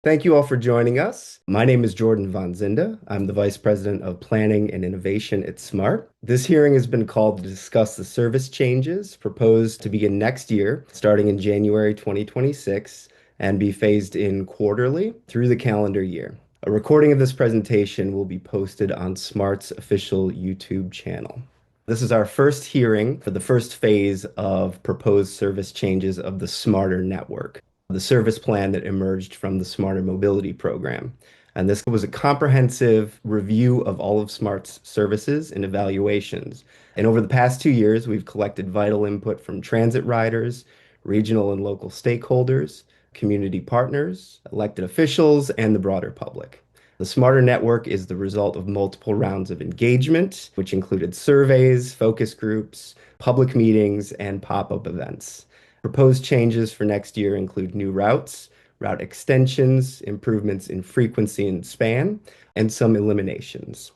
Thank you all for joining us. My name is Jordan Von Zinda. I'm the Vice President of Planning and Innovation at SMART. This hearing has been called to discuss the service changes proposed to begin next year, starting in January 2026, and be phased in quarterly through the calendar year. A recording of this presentation will be posted on SMART's official YouTube channel. This is our first hearing for the first phase of proposed service changes of the Smarter Network, the service plan that emerged from the Smarter Mobility Program. And this was a comprehensive review of all of SMART's services and evaluations. And over the past 2 years, we've collected vital input from transit riders, regional and local stakeholders, community partners, elected officials, and the broader public. The Smarter Network is the result of multiple rounds of engagement, which included surveys, focus groups, public meetings, and pop-up events. Proposed changes for next year include new routes, route extensions, improvements in frequency and span, and some eliminations.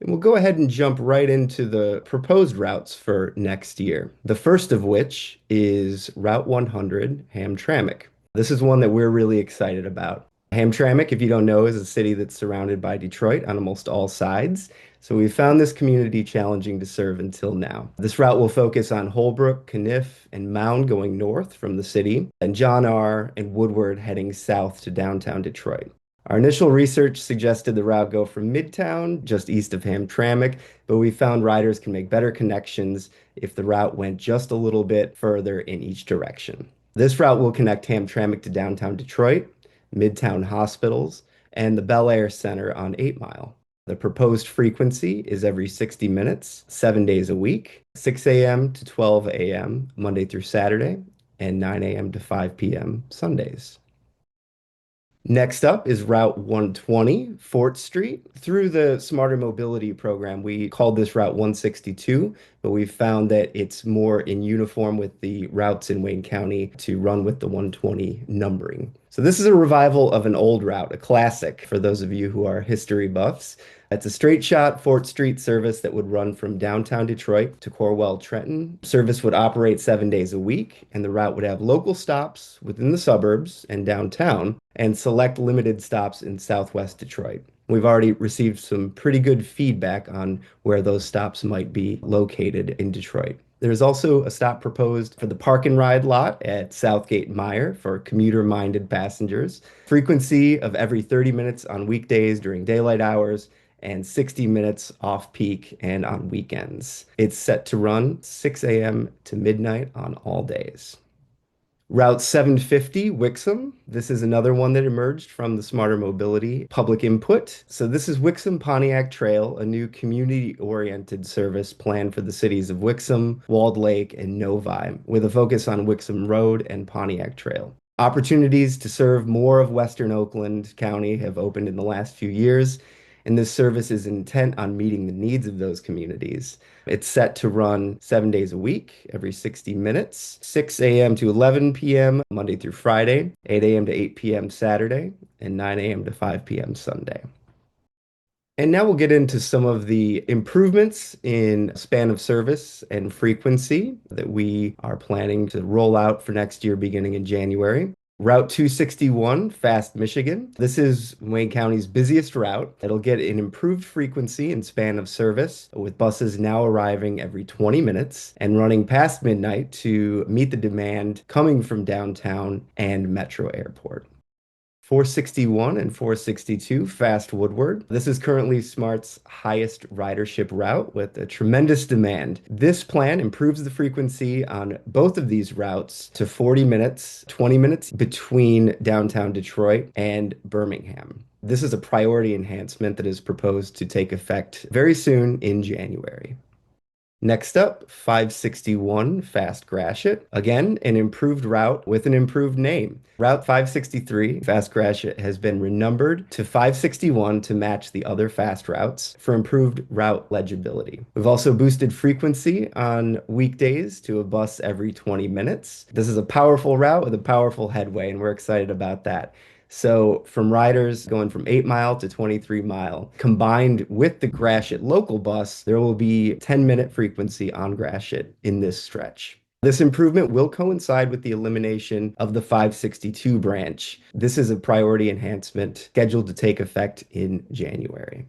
And we'll go ahead and jump right into the proposed routes for next year. The first of which is Route 100 Hamtramck. This is one that we're really excited about. Hamtramck, if you don't know, is a city that's surrounded by Detroit on almost all sides. So we found this community challenging to serve until now. This route will focus on Holbrook, Caniff, and Mound going north from the city, and John R. and Woodward heading south to downtown Detroit. Our initial research suggested the route go from Midtown, just east of Hamtramck, but we found riders can make better connections if the route went just a little bit further in each direction. This route will connect Hamtramck to downtown Detroit, Midtown hospitals, and the Bel Air Center on 8 Mile. The proposed frequency is every 60 minutes, 7 days a week, 6 a.m. to 12 a.m. Monday through Saturday, and 9 a.m. to 5 p.m. Sundays. Next up is Route 120, Fort Street. Through the Smarter Mobility Program, we called this Route 162, but we found that it's more in uniform with the routes in Wayne County to run with the 120 numbering. So this is a revival of an old route, a classic for those of you who are history buffs. It's a straight shot Fort Street service that would run from downtown Detroit to Corwell, Trenton. Service would operate 7 days a week, and the route would have local stops within the suburbs and downtown, and select limited stops in Southwest Detroit. We've already received some pretty good feedback on where those stops might be located in Detroit. There's also a stop proposed for the Park and Ride lot at Southgate Meier for commuter-minded passengers. Frequency of every 30 minutes on weekdays during daylight hours and 60 minutes off-peak and on weekends. It's set to run 6 a.m. to midnight on all days. Route 750, Wixom. This is another one that emerged from the Smarter Mobility public input. So this is Wixom Pontiac Trail, a new community-oriented service planned for the cities of Wixom, Walled Lake, and Novi, with a focus on Wixom Road and Pontiac Trail. Opportunities to serve more of Western Oakland County have opened in the last few years, and this service is intent on meeting the needs of those communities. It's set to run 7 days a week, every 60 minutes, 6 a.m. to 11 p.m. Monday through Friday, 8 a.m. to 8 p.m. Saturday, and 9 a.m. to 5 p.m. Sunday. And now we'll get into some of the improvements in span of service and frequency that we are planning to roll out for next year beginning in January. Route 261, Fast Michigan. This is Wayne County's busiest route. It'll get an improved frequency and span of service, with buses now arriving every 20 minutes and running past midnight to meet the demand coming from downtown and Metro Airport. 461 and 462 Fast Woodward. This is currently Smart's highest ridership route with a tremendous demand. This plan improves the frequency on both of these routes to 40 minutes, 20 minutes between downtown Detroit and Birmingham. This is a priority enhancement that is proposed to take effect very soon in January. Next up, 561 Fast Gratiot. Again, an improved route with an improved name. Route 563 Fast Gratiot has been renumbered to 561 to match the other fast routes for improved route legibility. We've also boosted frequency on weekdays to a bus every 20 minutes. This is a powerful route with a powerful headway, and we're excited about that. So from riders going from 8 Mile to 23 Mile, combined with the Gratiot local bus, there will be 10-minute frequency on Gratiot in this stretch. This improvement will coincide with the elimination of the 562 branch. This is a priority enhancement scheduled to take effect in January.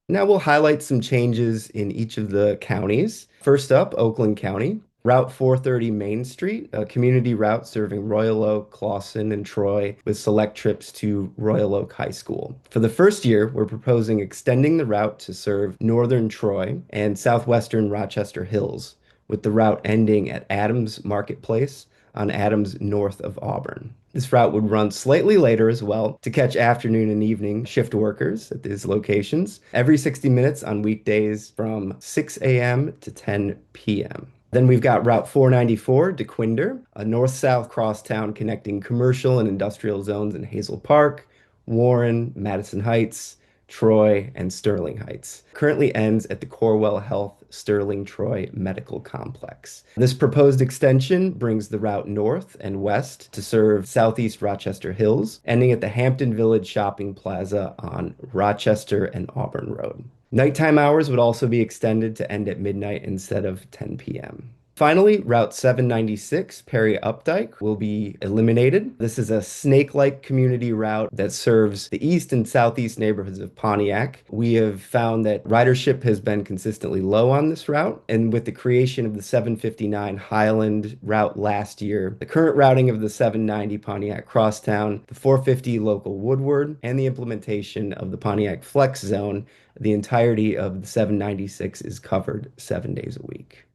Now we'll highlight some changes in each of the counties. First up, Oakland County. Route 430 Main Street, a community route serving Royal Oak, Clawson, and Troy with select trips to Royal Oak High School. For the first year, we're proposing extending the route to serve northern Troy and southwestern Rochester Hills, with the route ending at Adams Marketplace on Adams north of Auburn. This route would run slightly later as well to catch afternoon and evening shift workers at these locations every 60 minutes on weekdays from 6 a.m. to 10 p.m. Then we've got Route 494, DeQuinder, a north-south crosstown connecting commercial and industrial zones in Hazel Park, Warren, Madison Heights, Troy, and Sterling Heights. Currently ends at the Corewell Health Sterling Troy Medical Complex. This proposed extension brings the route north and west to serve southeast Rochester Hills, ending at the Hampton Village Shopping Plaza on Rochester and Auburn Road. Nighttime hours would also be extended to end at midnight instead of 10 p.m. Finally, Route 796, Perry Updike, will be eliminated. This is a snake-like community route that serves the east and southeast neighborhoods of Pontiac. We have found that ridership has been consistently low on this route, and with the creation of the 759 Highland route last year, the current routing of the 790 Pontiac Crosstown, the 450 local Woodward, and the implementation of the Pontiac Flex Zone, the entirety of the 796 is covered 7 days a week.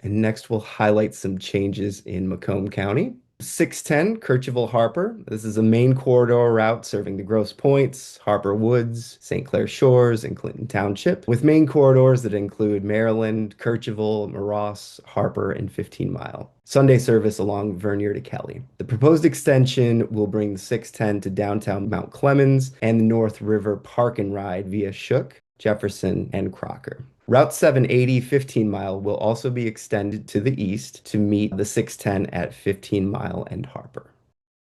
And next, we'll highlight some changes in Macomb County. 610 Kercheval Harper. This is a main corridor route serving the Grosse Pointes, Harper Woods, St. Clair Shores, and Clinton Township, with main corridors that include Maryland, Kercheval, Moross, Harper, and 15 Mile. Sunday service along Vernier to Kelly. The proposed extension will bring the 610 to downtown Mount Clemens and the North River Park and Ride via Shook, Jefferson, and Crocker. Route 780 15 Mile will also be extended to the east to meet the 610 at 15 Mile and Harper.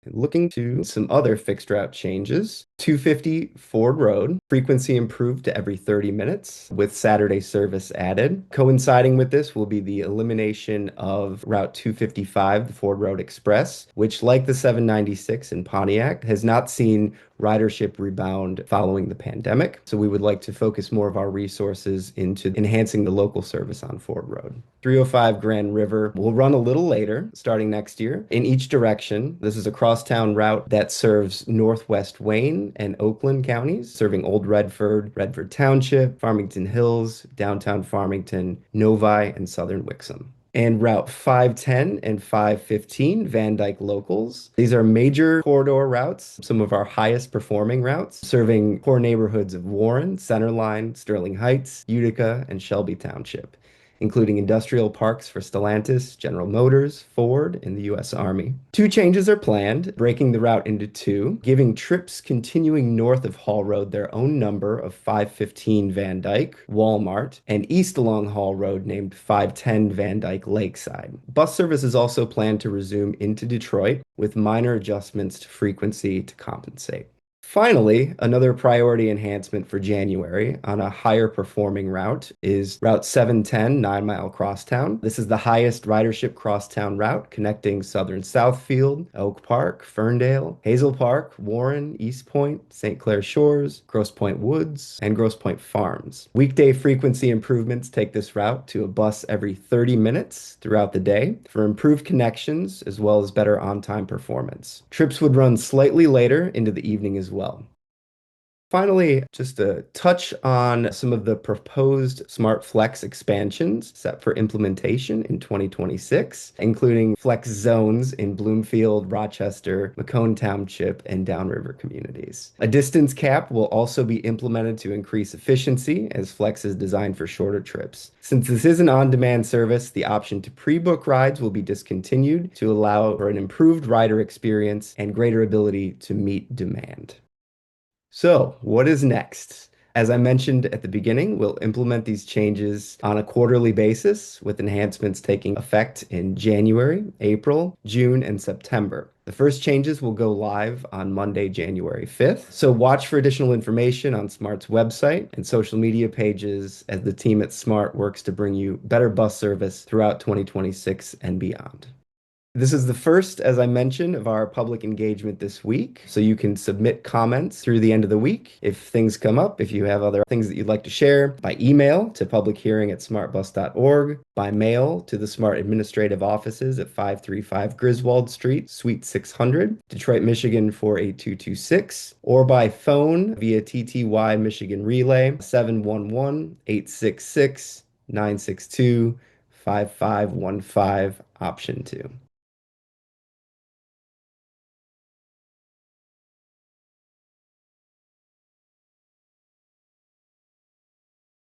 Looking to some other fixed route changes, 250 Ford Road, frequency improved to every 30 minutes with Saturday service added. Coinciding with this will be the elimination of Route 255, the Ford Road Express, which, like the 796 in Pontiac, has not seen ridership rebound following the pandemic. So we would like to focus more of our resources into enhancing the local service on Ford Road. 305 Grand River will run a little later, starting next year, in each direction. This is a crosstown route that serves northwest Wayne and Oakland counties, serving Old Redford, Redford Township, Farmington Hills, downtown Farmington, Novi, and southern Wixom. And Route 510 and 515 Van Dyke locals. These are major corridor routes, some of our highest performing routes, serving core neighborhoods of Warren, Centerline, Sterling Heights, Utica, and Shelby Township, including industrial parks for Stellantis, General Motors, Ford, and the U.S. Army. 2 changes are planned, breaking the route into 2, giving trips continuing north of Hall Road their own number of 515 Van Dyke, Walmart, and east along Hall Road named 510 Van Dyke Lakeside. Bus service is also planned to resume into Detroit with minor adjustments to frequency to compensate. Finally, another priority enhancement for January on a higher performing route is Route 710 9 Mile Crosstown. This is the highest ridership crosstown route connecting southern Southfield, Oak Park, Ferndale, Hazel Park, Warren, East Point, St. Clair Shores, Grosse Pointe Woods, and Grosse Pointe Farms. Weekday frequency improvements take this route to a bus every 30 minutes throughout the day for improved connections as well as better on-time performance. Trips would run slightly later into the evening as well. Finally, just a touch on some of the proposed Smart Flex expansions set for implementation in 2026, including flex zones in Bloomfield, Rochester, Macomb Township, and Downriver communities. A distance cap will also be implemented to increase efficiency, as Flex is designed for shorter trips. Since this is an on-demand service, the option to pre-book rides will be discontinued to allow for an improved rider experience and greater ability to meet demand. So, what is next? As I mentioned at the beginning, we'll implement these changes on a quarterly basis with enhancements taking effect in January, April, June, and September. The first changes will go live on Monday, January 5th. So watch for additional information on Smart's website and social media pages as the team at Smart works to bring you better bus service throughout 2026 and beyond. This is the first, as I mentioned, of our public engagement this week. So you can submit comments through the end of the week if things come up, if you have other things that you'd like to share, by email to publichearing@smartbus.org, by mail to the Smart Administrative Offices at 535 Griswold Street, Suite 600, Detroit, Michigan 48226, or by phone via TTY Michigan Relay 711-866-962-5515, option 2.